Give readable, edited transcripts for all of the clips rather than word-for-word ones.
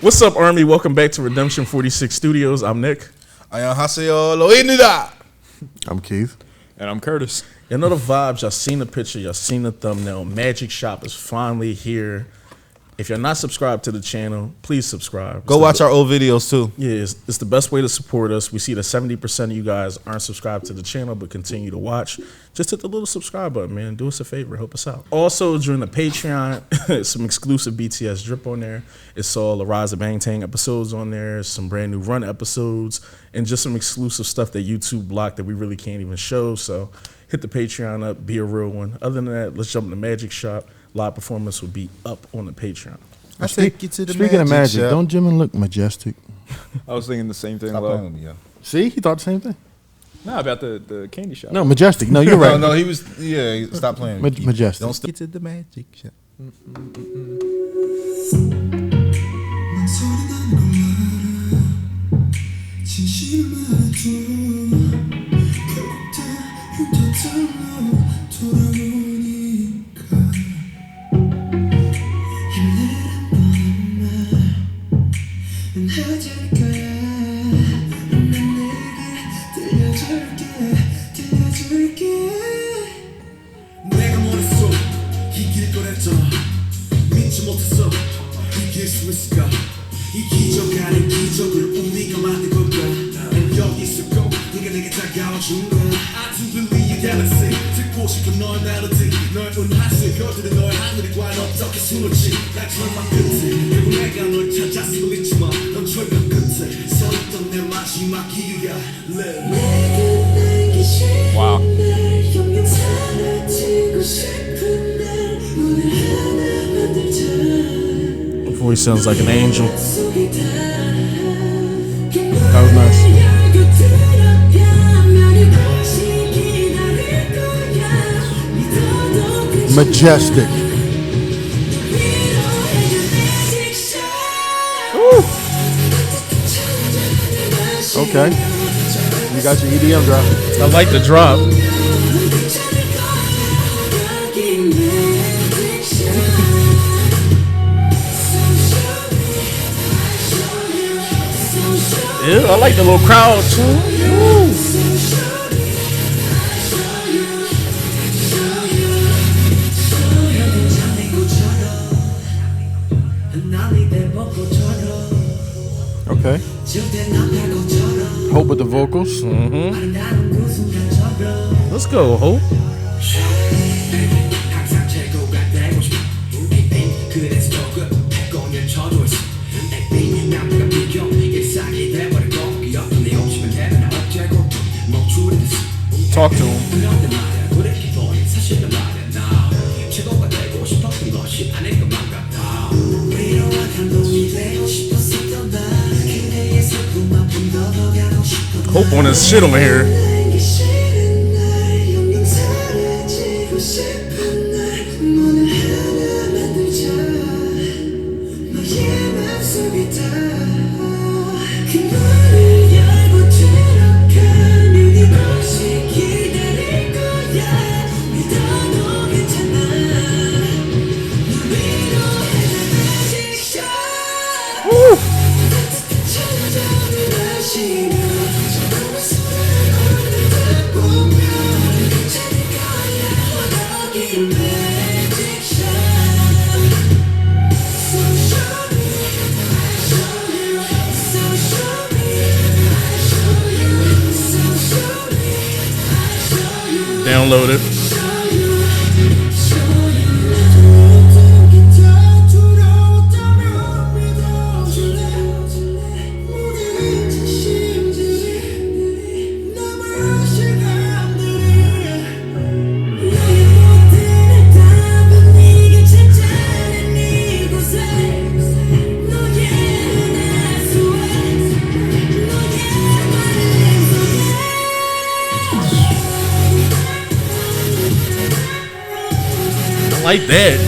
What's up, Army? Welcome back to Redemption 46 Studios. I'm Nick. 안녕하세요. 로이입니다. I'm Keith. And I'm Curtis. You know the vibes. Y'all seen the picture. Y'all seen the thumbnail. Magic Shop is finally here. If you're not subscribed to the channel, please subscribe. Go watch our old videos too. Yeah, it's the best way to support us. We see that 70% of you guys aren't subscribed to the channel but continue to watch. Just hit the little subscribe button, man. Do us a favor. Help us out. Also, during the Patreon, some exclusive BTS drip on there. It's all the Rise of Bangtan episodes on there, some brand new Run episodes, and just some exclusive stuff that YouTube blocked that we really can't even show. So hit the Patreon up. Be a real one. Other than that, let's jump in the Magic Shop. Live performance will be up on the Patreon. I take you to the Speaking of magic, shop. don't Jimin look majestic? I was thinking the same thing. Stop playing with me, yo. See, he thought the same thing. Nah, about the candy shop. No, majestic. No, you're right. No, he was. Yeah, stop playing. Majestic. Don't stick to the magic shop. 내가 원했어 이길 거랬잖아 믿지 못했어 이길 수 있을까 이 기적 아닌 기적을 우리가 만든 걸까 난 여기 있었고 네가 내게 다가와준 거야 I do believe galaxy 듣고 싶은 너의 멜로디 너의 은하수의 별들이 너의 하늘이 과연 어떻게 숨을지 날 절망 끝에 결국 내가 널 찾았음을 잊지마 넌 절벽 끝에 서있던 내 마지막 기회야 Wow. Her voice sounds like an angel. That was nice. Majestic. Woo. Okay. You got your EDM drop. I like the drop. Yeah, I like the little crowd too. Woo. Okay. Hope with the vocals. Let's go, Hope. Talk to him. Hope on his shit over here. Download it. I like that.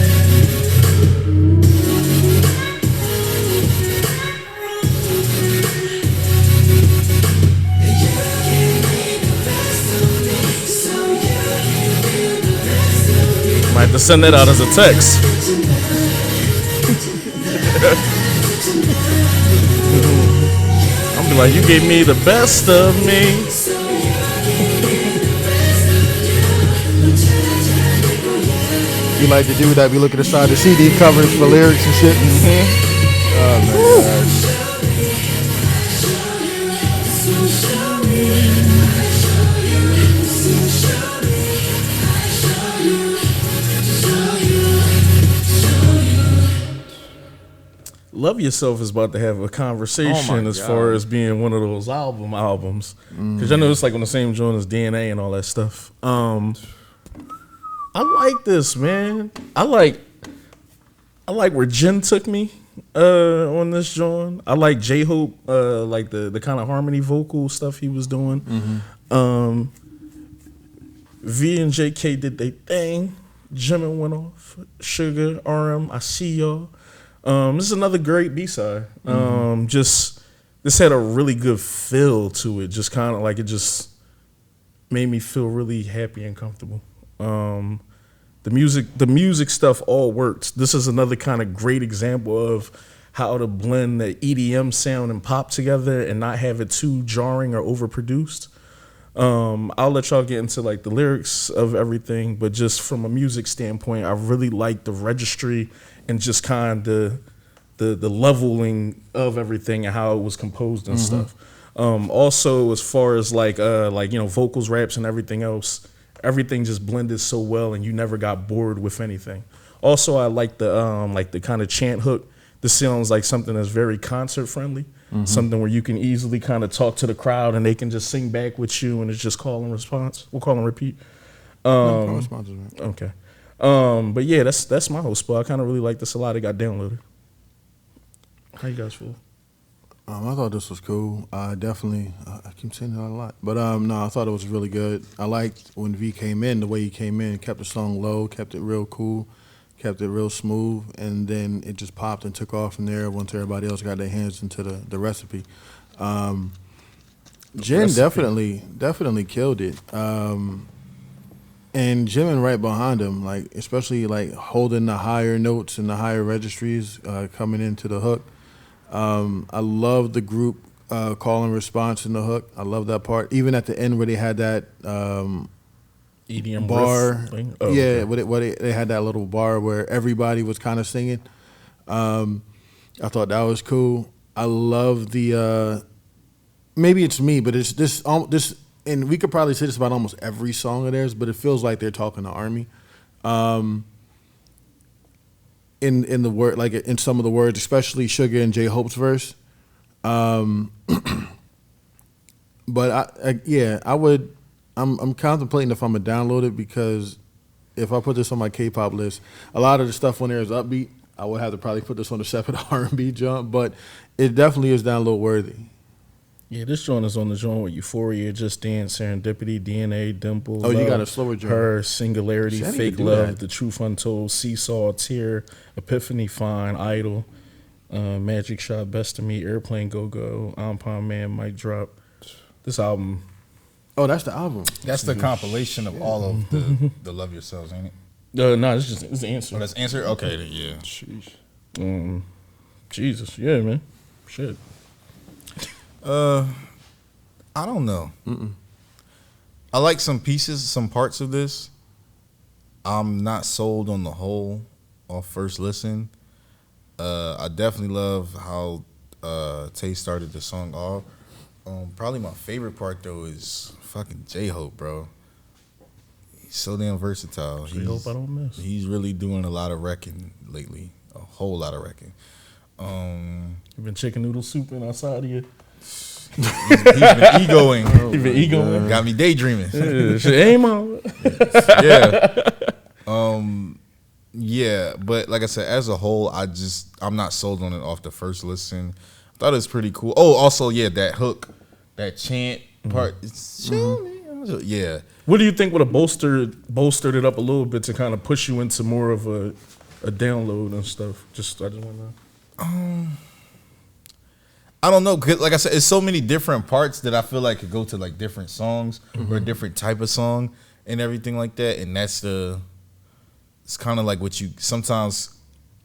Might have to send that out as a text. Like, you gave me the best of me. You like the dude that be looking inside the CD covers for lyrics and shit. Oh my gosh. Love Yourself is about to have a conversation as far as being one of those albums. Because I know it's like on the same joint as DNA and all that stuff. I like this, man. I like where Jen took me on this joint. I like J-Hope, like the kind of harmony vocal stuff he was doing. V and JK did their thing. Jimin went off. Suga, RM, I see y'all. This is another great B-side. Just this had a really good feel to it. Just kind of like it just made me feel really happy and comfortable. The music stuff all worked. This is another kind of great example of how to blend the EDM sound and pop together and not have it too jarring or overproduced. I'll let y'all get into like the lyrics of everything, but just from a music standpoint, I really like the registry and just kind of the leveling of everything and how it was composed and stuff. Also, as far as like vocals, raps, and everything else, everything just blended so well, and you never got bored with anything. Also, I like the kind of chant hook. This sounds like something that's very concert friendly, something where you can easily kind of talk to the crowd and they can just sing back with you, and it's just call and response. We'll call and repeat. No responses, man. Okay. But yeah, that's my whole spot. I kind of really like this a lot. It got downloaded. How you guys feel? I thought this was cool. Definitely, I keep saying that a lot. But no, I thought it was really good. I liked when V came in, the way he came in, kept the song low, kept it real cool, kept it real smooth, and then it just popped and took off from there once everybody else got their hands into the recipe. Jen definitely killed it. And Jimin right behind him, like especially like holding the higher notes and the higher registries coming into the hook. I love the group call and response in the hook. I love that part. Even at the end where they had that EDM bar, thing? They had that little bar where everybody was kind of singing. I thought that was cool. I love the maybe it's me, but it's this. And we could probably say this about almost every song of theirs, but it feels like they're talking to Army. In the word, like in some of the words, especially Suga and J Hope's verse. But I would. I'm contemplating if I'm gonna download it, because if I put this on my K-pop list, a lot of the stuff on there is upbeat. I would have to probably put this on a separate R&B jump, but it definitely is download worthy. Yeah, this joint is on the joint with Euphoria, Just Dance, Serendipity, DNA, Dimple. Oh, Love, you got a slower joint. Her, Singularity, See, I need Fake to do Love, that. The Truth Untold, Seesaw, Tear, Epiphany, Fine, Idol, Magic Shot, Best of Me, Airplane Go Go, Ampon Man, Mic Drop. This album. Oh, that's the album. That's the compilation of all of the Love Yourselves, ain't it? No, it's the answer. Oh, that's Answer? Okay, then, yeah. Sheesh. Jesus, yeah, man. Shit. I don't know. I like some pieces, some parts of this. I'm not sold on the whole off first listen. I definitely love how Tay started the song off. Probably my favorite part though is fucking J-Hope, bro. He's so damn versatile. Hope I don't miss. He's really doing a lot of wrecking lately. A whole lot of wrecking. You've been chicken noodle souping outside of you. He's been egoing. You've been egoing. Got me daydreaming. Yeah, shit, aim on. Yeah. Yeah, but like I said, as a whole, I'm not sold on it off the first listen. I thought it was pretty cool. Oh, also, yeah, that hook, that chant part. It's yeah. What do you think would have bolstered it up a little bit to kind of push you into more of a download and stuff? I just want to know. I don't know, 'cause like I said, it's so many different parts that I feel like could go to like different songs or a different type of song and everything like that. And it's kind of like what you sometimes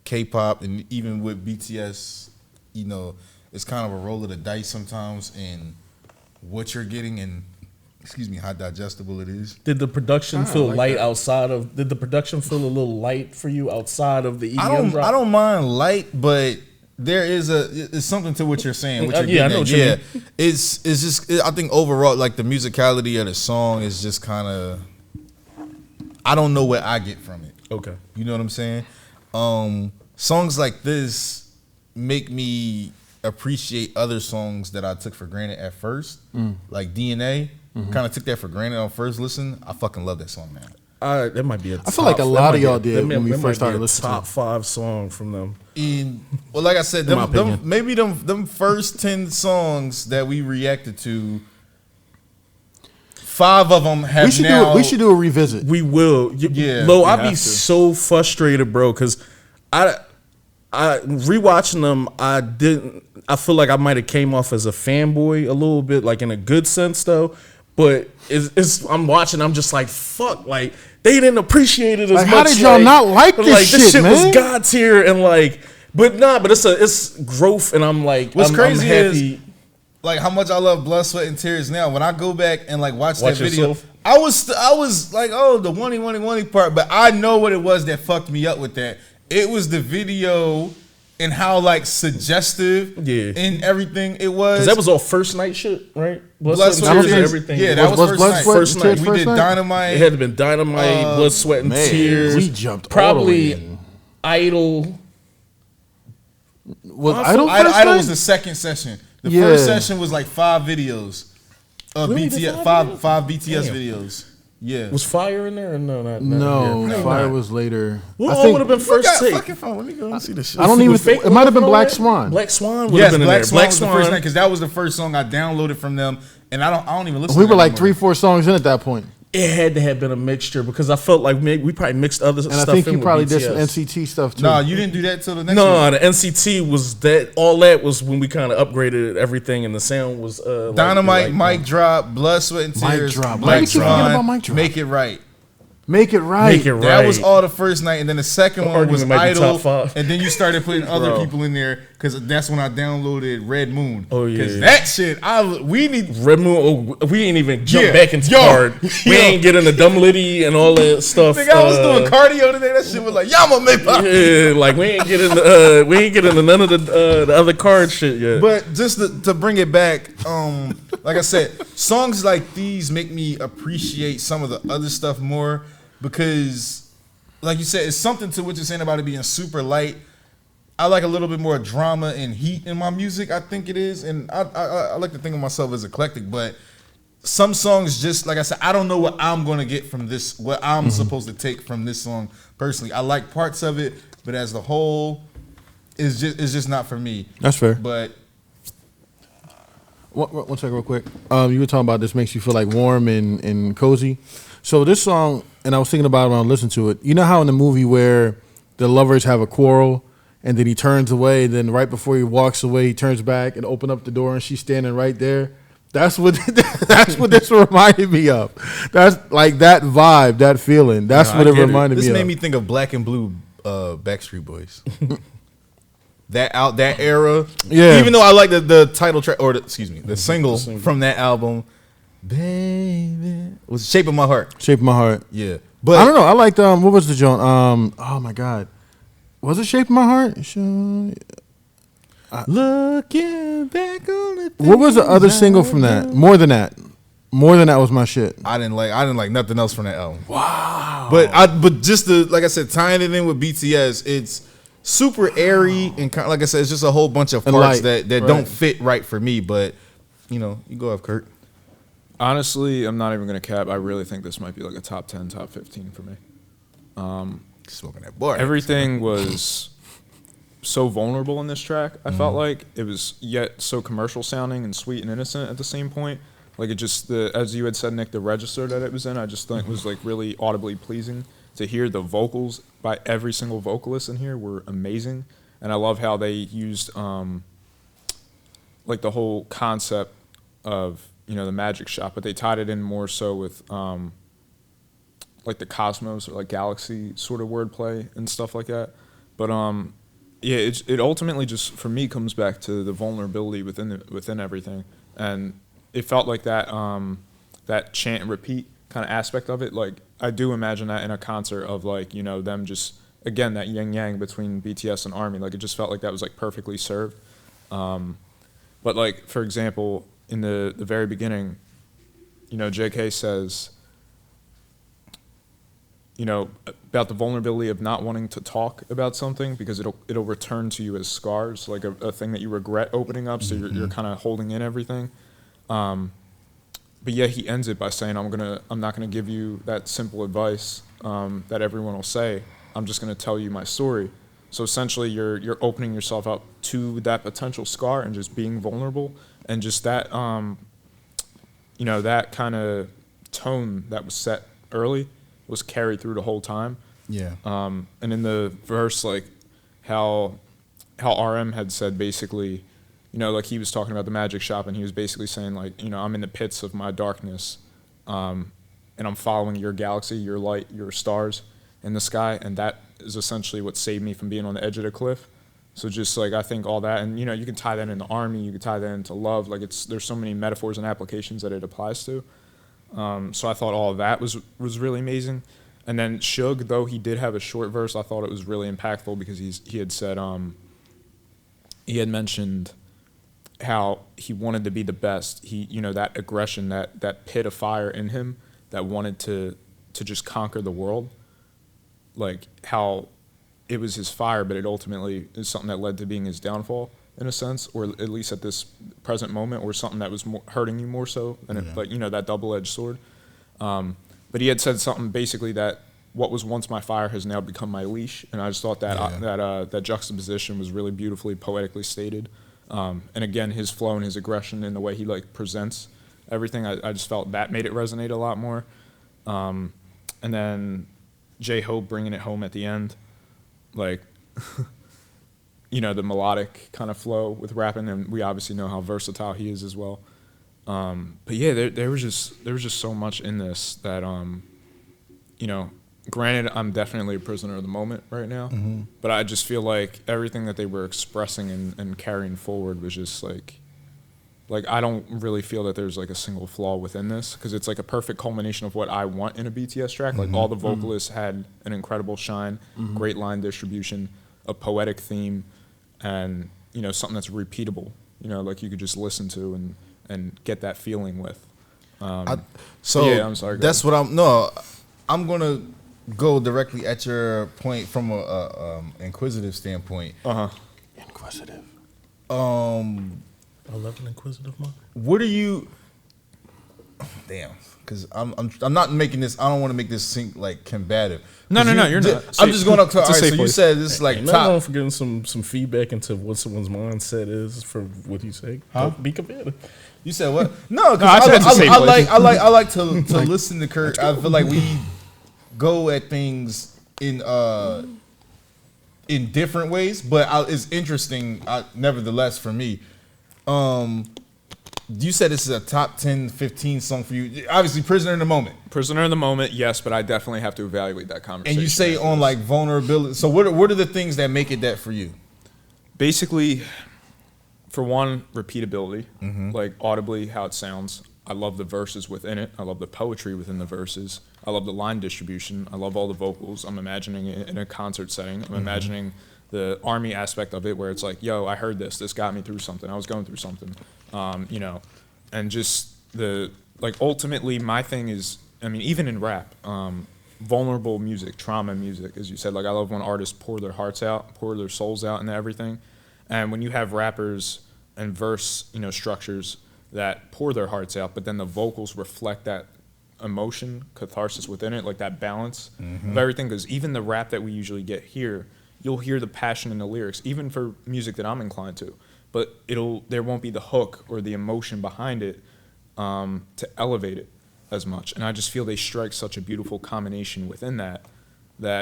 K-pop and even with BTS, you know, it's kind of a roll of the dice sometimes in what you're getting and how digestible it is. Did the production feel light outside of? Did the production feel a little light for you outside of the EDM drop? I don't mind light, but there is it's something to what you're saying. What you're Yeah, I know what you mean. It's just I think overall like the musicality of the song is just kind of I don't know what I get from it. Okay, you know what I'm saying? Songs like this make me appreciate other songs that I took for granted at first, like DNA. Kind of took that for granted on first listen. I fucking love that song now. that might be a top, I feel like a lot of y'all did when we first started listening. Top 5 song from them. Well, like I said, them first 10 songs that we reacted to, 5 of them have we should do a revisit. We will. Yeah, Lo, I'd be so frustrated, bro, because I rewatching them, I feel like I might have came off as a fanboy a little bit, like in a good sense though. But I'm watching, I'm just like, fuck, like they didn't appreciate it as much. How did y'all not like this shit, man? Was God tier and like, but it's growth, and I'm like, what's crazy I'm happy. is like how much I love Blood, Sweat, and Tears now. When I go back and like watch that video, yourself? I was like, oh, the one part, but I know what it was that fucked me up with that. It was the video and how like suggestive and everything it was. 'Cause that was all first night shit, right? Blood, Sweat, and Tears, everything. Yeah, that was first night. We did Dynamite. It had to been Dynamite, Blood, Sweat, and Tears. We jumped probably all the way in. Idol. Was Idol first Idol night? was the second session. The first session was like 5 videos of Really? BTS, five BTS videos. Yeah. Was Fire in there? Or no, not. No, Fire was later. What would have been first take? Fucking phone. Let me go and see this shit. I don't even think it might have been Black Swan. Black Swan would have been in there. Black Swan was the first night because that was the first song I downloaded from them, and I don't even listen. We to were that like anymore. 3-4 songs in at that point. It had to have been a mixture because I felt like maybe we probably mixed other stuff. And I think in you with probably BTS. did some NCT stuff too. No, you didn't do that till the next No, one. the NCT was that. All that was when we kind of upgraded everything, and the sound was Dynamite, Mic Drop, Blood, Sweat, and Tears, Mic Drop. Black Why you keep forgetting about Swan, Mic Drop? Make It Right. Make it right. Make it right. That was all the first night, and then the second one was argument might be Idol, top 5. and then you started putting other Bro. people in there because that's when I downloaded Red Moon. Oh, yeah. Because that shit, we need. Red Moon. We ain't even jump Yeah. back into Yo. hard. We ain't getting the dumb liddy and all that stuff. Nigga, I was doing cardio today. That shit was like, y'all gonna make pop. Yeah, like we ain't getting none of the other card shit yet. But just to bring it back, like I said, songs like these make me appreciate some of the other stuff more because, like you said, it's something to what you're saying about it being super light. I like a little bit more drama and heat in my music, I think it is. And I like to think of myself as eclectic, but some songs just, like I said, I don't know what I'm going to get from this, what I'm supposed to take from this song personally. I like parts of it, but as the whole, it's just not for me. That's fair. But One second real quick. You were talking about this makes you feel like warm and cozy. So this song, and I was thinking about it when I listened to it. You know how in the movie where the lovers have a quarrel and then he turns away, then right before he walks away, he turns back and open up the door and she's standing right there? That's what this reminded me of. That's like that vibe, that feeling. That's what it reminded me of. This made me think of Black and Blue Backstreet Boys. that era. Yeah. Even though I like the title track the single from that album, baby, was Shape of My Heart. Shape of My Heart. Yeah. But I don't know. I liked what was the joint? Oh my God. Was it Shape of My Heart? Looking back on the What was the other single from that? More Than That. More Than That was my shit. I didn't like nothing else from that album. Wow. But just like I said, tying it in with BTS, it's super airy and kind of, like I said, it's just a whole bunch of parts that don't fit right for me. But you go off, Kurt. Honestly, I'm not even gonna cap. I really think this might be like a top 10, top 15 for me. Smoking that bar. Everything was so vulnerable in this track. I felt like it was yet so commercial sounding and sweet and innocent at the same point. Like it just, as you had said, Nick, the register that it was in, I just think was like really audibly pleasing to hear. The vocals by every single vocalist in here were amazing, and I love how they used like the whole concept of the magic shop, but they tied it in more so with like the cosmos or like galaxy sort of wordplay and stuff like that. But Yeah, it ultimately just for me comes back to the vulnerability within everything, and it felt like that that chant and repeat kind of aspect of it. Like I do imagine that in a concert of like them just again that yin yang between BTS and ARMY. Like it just felt like that was like perfectly served. But like for example, in the very beginning, JK says, about the vulnerability of not wanting to talk about something because it'll return to you as scars, like a thing that you regret opening up. So you're kind of holding in everything. But yeah, he ends it by saying, I'm not gonna give you that simple advice that everyone will say. I'm just gonna tell you my story. So essentially, you're opening yourself up to that potential scar and just being vulnerable, and just that that kind of tone that was set early was carried through the whole time. Yeah. And in the verse, like how RM had said basically, like he was talking about the magic shop, and he was basically saying like, I'm in the pits of my darkness, and I'm following your galaxy, your light, your stars in the sky, and that is essentially what saved me from being on the edge of the cliff. So just like I think all that, and you can tie that into ARMY, you can tie that into love. Like there's so many metaphors and applications that it applies to. So I thought all of that was really amazing. And then Suge, though he did have a short verse, I thought it was really impactful because he had said he had mentioned how he wanted to be the best. He that aggression, that pit of fire in him that wanted to just conquer the world. Like how it was his fire, but it ultimately is something that led to being his downfall in a sense, or at least at this present moment, or something that was hurting you more so than that double-edged sword. But he had said something basically that what was once my fire has now become my leash, and I just thought that that juxtaposition was really beautifully poetically stated. And again, his flow and his aggression and the way he like presents everything, I just felt that made it resonate a lot more. And then J-Hope bringing it home at the end, like, the melodic kind of flow with rapping, and we obviously know how versatile he is as well. But yeah, there was just so much in this that, granted, I'm definitely a prisoner of the moment right now, but I just feel like everything that they were expressing and carrying forward was just like I don't really feel that there's like a single flaw within this, because it's like a perfect culmination of what I want in a BTS track. Like all the vocalists had an incredible shine, great line distribution, a poetic theme, and something that's repeatable. Like you could just listen to and get that feeling with. I'm sorry. That's what I'm gonna go directly at your point from a inquisitive standpoint. Inquisitive. 11 inquisitive monk. What are you? Damn, because I'm not making this. I don't want to make this seem like combative. No, you're not. I'm just going up to. All right, so you place. said this is like Not top. wrong for getting some feedback into what someone's mindset is for what you say. Huh? Be combative. You said what? No, No, I said it's a safe place. I like to listen to Kurt. I feel like we go at things in different ways, but it's interesting nevertheless for me. You said this is a top 10, 15 song for you. Obviously, Prisoner in the Moment. Prisoner in the moment, yes, but I definitely have to evaluate that conversation. And you say on like vulnerability. So what are the things that make it that for you? Basically, for one, repeatability, like audibly how it sounds. I love the verses within it. I love the poetry within the verses. I love the line distribution. I love all the vocals. I'm imagining it in a concert setting. I'm imagining the ARMY aspect of it, where it's like, yo, I heard this got me through something. I was going through something, and just ultimately my thing is, even in rap, vulnerable music, trauma music, as you said, like I love when artists pour their hearts out, pour their souls out into everything. And when you have rappers and verse, structures that pour their hearts out, but then the vocals reflect that emotion, catharsis within it, like that balance of everything. Because even the rap that we usually get here, you'll hear the passion in the lyrics, even for music that I'm inclined to, but there won't be the hook or the emotion behind it to elevate it as much. And I just feel they strike such a beautiful combination within that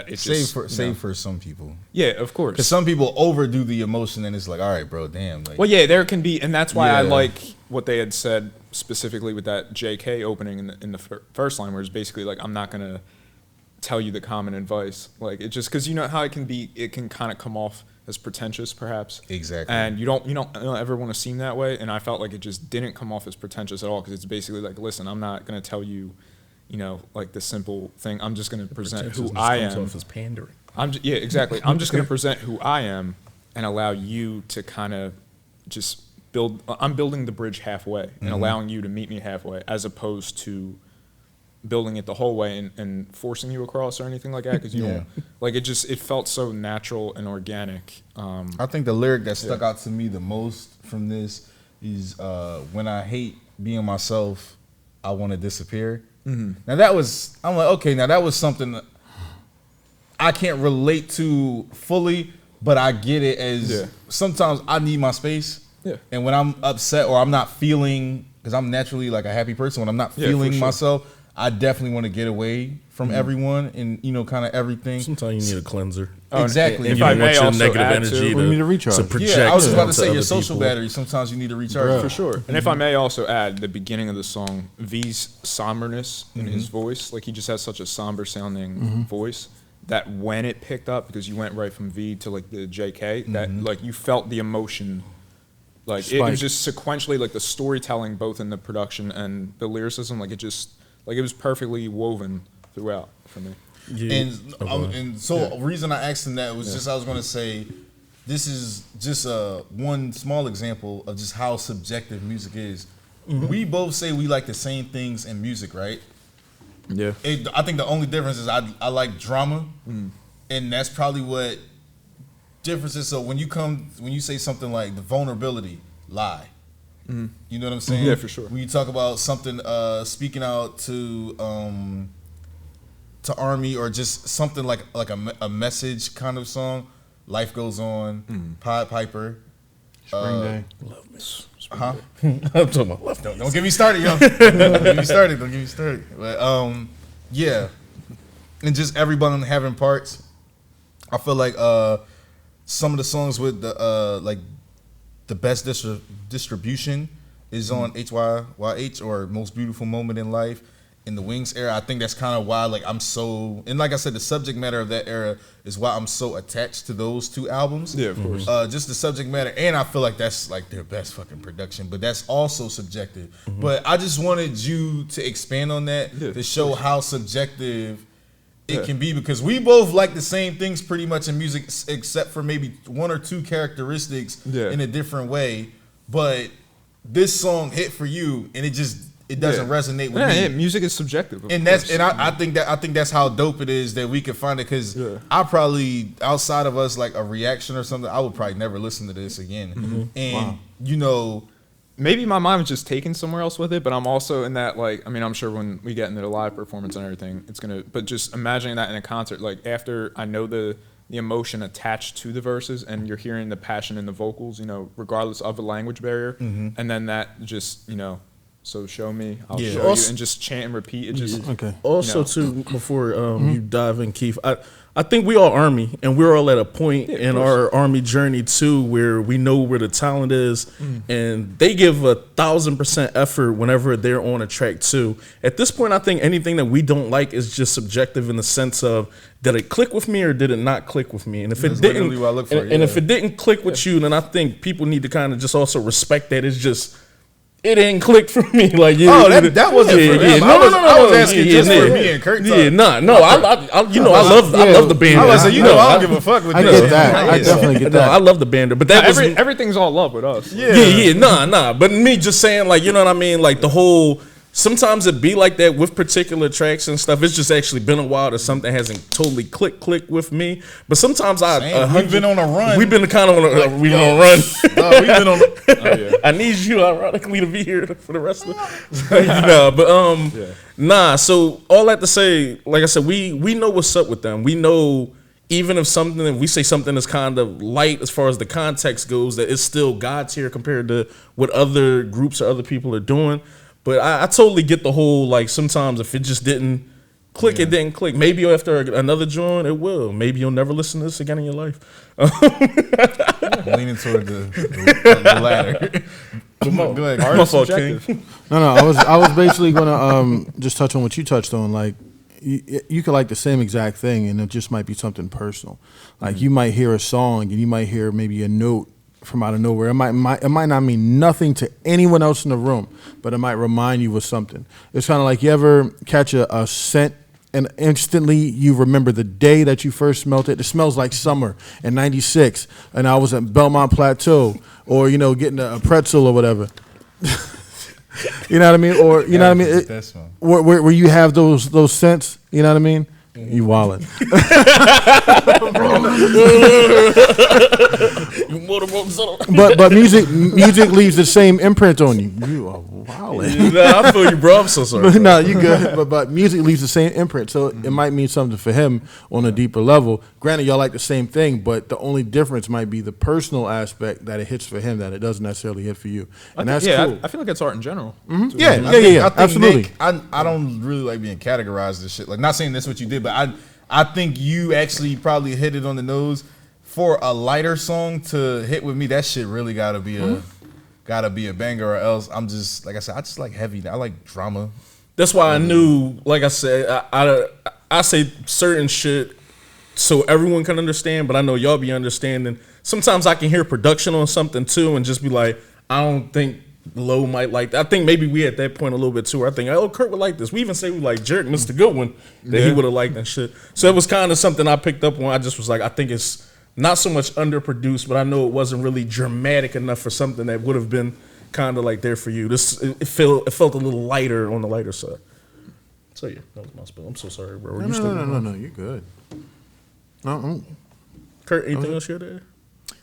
it's save for some people. Yeah, of course. Because some people overdo the emotion, and it's like, all right, bro, damn. Like, well, yeah, there can be, and that's why I like what they had said specifically with that JK opening in the first line, where it's basically like, I'm not gonna tell you the common advice. Like, it just, because you know how it can kind of come off as pretentious, perhaps. Exactly. And you don't ever want to seem that way. And I felt like it just didn't come off as pretentious at all, because it's basically like, listen, I'm not going to tell you, like the simple thing. I'm just going to present who I am. Off as pandering. Yeah, exactly. I'm just going to present who I am and allow you to kind of just build. I'm building the bridge halfway and allowing you to meet me halfway, as opposed to building it the whole way and forcing you across or anything like that, because you don't, like, it felt so natural and organic. I think the lyric that stuck out to me the most from this is when I hate being myself, I want to disappear. Now that was, I'm like, okay, now that was something that I can't relate to fully, but I get it as sometimes I need my space. And when I'm upset or I'm not feeling, because I'm naturally like a happy person, when I'm not feeling myself, I definitely want to get away from everyone and, kind of everything. Sometimes you need a cleanser. Exactly. And you don't want your negative energy we need to recharge. to project. Yeah, I was about to onto say your other social people. battery. Sometimes you need to recharge. For sure. And if I may also add, the beginning of the song, V's somberness in his voice, like he just has such a somber sounding voice, that when it picked up, because you went right from V to like the JK, that like you felt the emotion. Like it was just sequentially, like the storytelling, both in the production and the lyricism, like it was perfectly woven throughout for me. And so reason I asked him that was just I was going to say, this is just one small example of just how subjective music is. We both say we like the same things in music, right? Yeah. I think the only difference is I like drama, and that's probably what difference is. So when you say something like the vulnerability, lie. You know what I'm saying? Yeah, for sure. When you talk about something, speaking out to Army, or just something like a message kind of song, Life Goes On, Pied Piper, Spring Day. Love me. Huh? I'm talking about love. Don't get me started, yo. Don't get me started. But yeah, and just everyone having parts. I feel like some of the songs with the like the best distribution is on HYYH, or Most Beautiful Moment in Life, in the Wings era. I think that's kind of why, like, I'm so, and like I said, the subject matter of that era is why I'm so attached to those two albums. Yeah, of course. Just the subject matter, and I feel like that's like their best fucking production, but that's also subjective. But I just wanted you to expand on that to show how subjective it can be, because we both like the same things pretty much in music, except for maybe one or two characteristics in a different way. But this song hit for you, and it doesn't resonate with me. Yeah, music is subjective, of And course. I think that's how dope it is that we can find it, because I probably, outside of us, like a reaction or something, I would probably never listen to this again. And maybe my mind was just taken somewhere else with it, but I'm also in that, like, I mean, I'm sure when we get into the live performance and everything, it's gonna, but just imagining that in a concert, like, after I know the emotion attached to the verses, and you're hearing the passion in the vocals, regardless of the language barrier, and then that just, so show me, I'll show you, and just chant and repeat. It just Also, too, before you dive in, Keith, I think we all Army, and we're all at a point in our Army journey too, where we know where the talent is, and they give 1,000% effort whenever they're on a track too. At this point, I think anything that we don't like is just subjective, in the sense of, did it click with me or did it not click with me? And if it didn't, what I look for, and if it didn't click with you, then I think people need to kind of just also respect that it's just, it didn't click for me. Like, that wasn't for them. I was asking just for me and Kurt. I love the band. I don't give a fuck with I this. get that. I definitely get No, that. I love the band, but that was everything's all love with us. nah. But me just saying, like, you know what I mean? Like, the whole, sometimes it be like that with particular tracks and stuff. It's just actually been a while that something hasn't totally clicked with me. But sometimes we've been on a run. We've been kind of on a run. We've been on. I need you, ironically, to be here for the rest of the. So all that to say, like I said, we know what's up with them. We know, even if we say something is kind of light as far as the context goes, that it's still God's here compared to what other groups or other people are doing. But I totally get the whole, like, sometimes if it just didn't click, it didn't click. Maybe after another joint, it will. Maybe you'll never listen to this again in your life. Leaning toward the ladder. Go ahead. My fault, King. No, I was basically gonna just touch on what you touched on. Like, you could like the same exact thing, and it just might be something personal. Like you might hear a song, and you might hear maybe a note from out of nowhere. It might not mean nothing to anyone else in the room, but it might remind you of something. It's kind of like you ever catch a scent, and instantly you remember the day that you first smelled it. It smells like summer in '96, and I was at Belmont Plateau, or getting a pretzel or whatever. You know what I mean? Or you know what I mean? Where you have those scents, you know what I mean? You wildin'. but music leaves the same imprint on you. You are wildin'. Nah, I feel you, bro. I'm so sorry. No, you good. But music leaves the same imprint, so it might mean something for him on a deeper level. Granted, y'all like the same thing, but the only difference might be the personal aspect that it hits for him that it doesn't necessarily hit for you, and that's cool. I feel like it's art in general. Mm-hmm. Yeah, absolutely. Nick, I don't really like being categorized as shit. Like, not saying that's what you did, but I think you actually probably hit it on the nose. For a lighter song to hit with me, that shit really gotta be a banger, or else I'm just, like I said, I just like heavy. I like drama. That's why I knew, like I said, I say certain shit so everyone can understand, but I know y'all be understanding. Sometimes I can hear production on something too and just be like, I don't think Low might like that. I think maybe we at that point a little bit too. I think, oh, Kurt would like this. We even say we like Jerk, Mr. Goodwin, that he would have liked and shit. So it was kind of something I picked up on. I just was like, I think it's not so much underproduced, but I know it wasn't really dramatic enough for something that would have been kind of like there for you. It felt a little lighter on the lighter side. So yeah, that was my spill. I'm so sorry, bro. No, you're good. Kurt, anything else you had to add?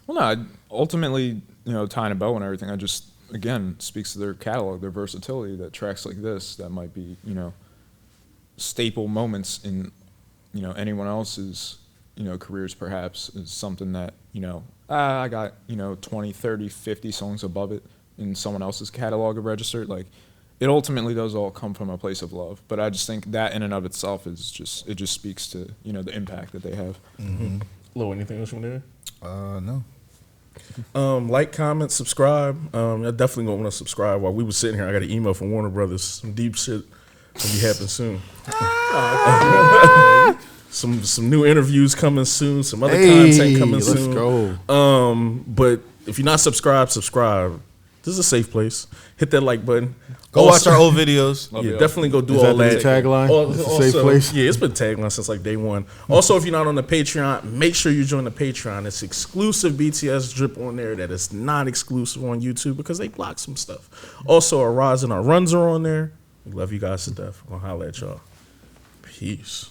Well, no, ultimately, tying a bow and everything, I just, again, speaks to their catalog, their versatility, that tracks like this that might be, staple moments in, anyone else's, careers perhaps, is something that, I got, 20, 30, 50 songs above it in someone else's catalog or registered. Like, it ultimately does all come from a place of love. But I just think that in and of itself is just, it just speaks to, the impact that they have. Mm-hmm. Lo, anything else you want to add? No. Like, comment, subscribe. I definitely gonna want to subscribe. While we were sitting here, I got an email from Warner Brothers. Some deep shit will be happening soon. Some new interviews coming soon. Some other content coming soon. Let's go. But if you're not subscribed, subscribe. This is a safe place. Hit that like button. Go watch our old videos. Yeah, definitely go do Is all that. that. The tagline? It's a safe place. Yeah, it's been tagline since like day one. Also, if you're not on the Patreon, make sure you join the Patreon. It's exclusive BTS drip on there that is not exclusive on YouTube because they block some stuff. Also, our rides and our runs are on there. We love you guys to death. We're gonna holler at y'all. Peace.